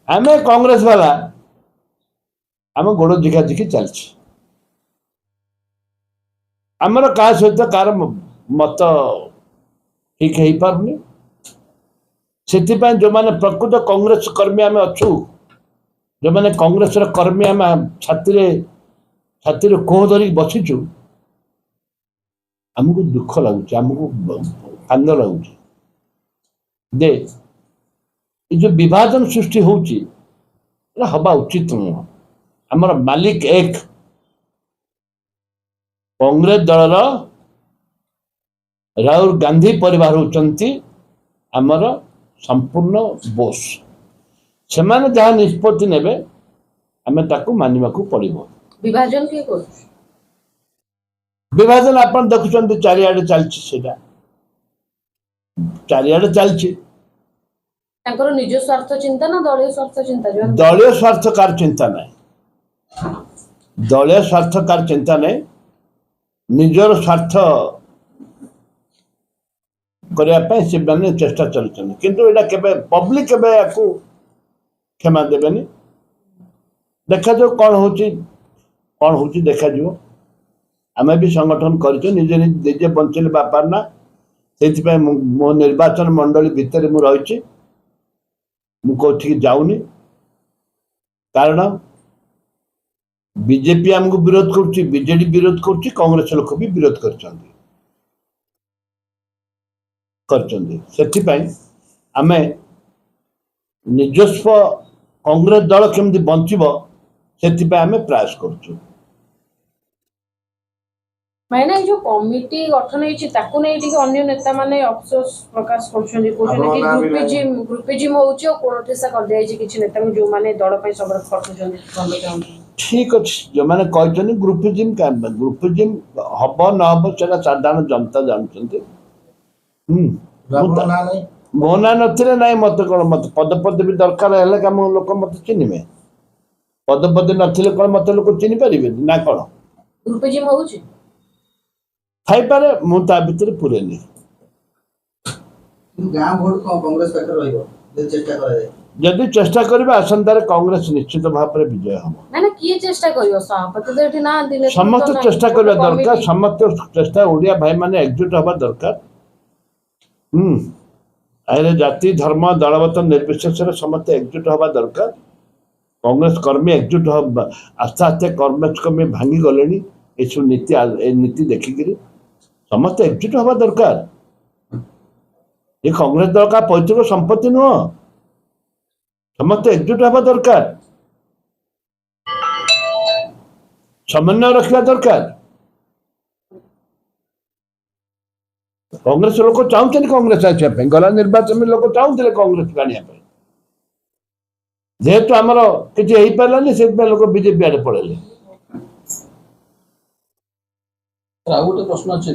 आम कांग्रेस वाला आम गोड़ झिकाझिकी चलछि आमर क्या सहित कार मत ठीक हो पारनी से जो मैंने प्रकृत कांग्रेस कर्मी आम अच्छु जो मैंने कांग्रेस कर्मी आम छाती कोह धरिक बसीचु आमको दुख लगुच आमको कांद लगुच दे ये जो विभाजन सृष्टि होची हवा उचित नुह आमर मालिक एक कांग्रेस दलर राहुल गांधी परिवार होचंती आमर संपूर्ण बोस से माने जहाँ निष्पत्ति नेबे आमे ताकू मानिबाकू पड़िबो विभाजन के को विभाजन आपण देखुचंती चारियाडे चलछि सेटा चारियाडे चलछि तांकर निज स्वार्थ चिंता ना दलीय स्वार्थ चिंता दलीय स्वार्थकार चिंता नहीं दलीय स्वार्थकार चिंता नहीं निजर स्वार्थ करने से मैंने चेष्टा चलते किंतु एटा केबे पब्लिक केबे याकू क्षमा देबेनी देखा जो कौन होची देखा जो आमे भी संगठन करछो निजे निजे बंचले बापार ना से मो निर्वाचन मंडली भितर मु रही मु कोठी जाऊनी कारण बीजेपी आमको विरोध करुच्ची बीजेडी विरोध करुच्ची कांग्रेस लोक भी विरोध करछंती आमे निजस्व कांग्रेस दल केमती बंचिबो सेति आमे प्रयास करछु मैंने जो कमिटी गठन होइछि ताकू नै टिके अन्य नेता माने अफसोस प्रकाश करछन कि ग्रुपिज्म होउछि ओ कोठेसा कर दियाछि किछि नेता जो माने दल पय सब खर्चुछन भलो चाहନ୍ତି ठीक अछि जो माने कहछन ग्रुपिज्म हबो न हबो सेटा साधारण जनता जानछन्ती मोना नथिले नाई मत कोन मत पद भी दरकार है काम लोक मत चिन्हिबे पद नथिले कोन मत लोक चिन्हि परिबे ना कोन ग्रुपिज्म होउछि थाई पारे मु ता भीतर पुरेनी गां भोट को कांग्रेस पाकर रहइबो चेष्टा करा जाय यदि चेष्टा करबे आसंतार कांग्रेस निश्चित भाव में विजय हम ना किए चेष्टा करियो सभापति तो एठी ना दिले समस्त चेष्टा करबा दरकार समस्त चेष्टा ओडिया भाई माने एकजुट हबा दरकार अरे जाति धर्म दलवत निर्विशेष समस्त एकजुट हवा दरकार कांग्रेस कर्मी एकजुट हवा आस्ते आस्ते कांग्रेस कर्मी भांगी गले नीति देखिक समस्त एकजुट हवा दरकार ये कांग्रेस दल का पैतृक संपत्ति नुह समस्त एकजुट हवा दरकार समन्वय रखा दरकार कांग्रेस लोक चाहते कांग्रेस आसापे गला निर्वाचन में लोक चाहते कांग्रेस गाड़िया जेहेतु आमर किसी हो पारानी से लोक बीजेपी आड़े पड़े गोटे प्रश्न अच्छे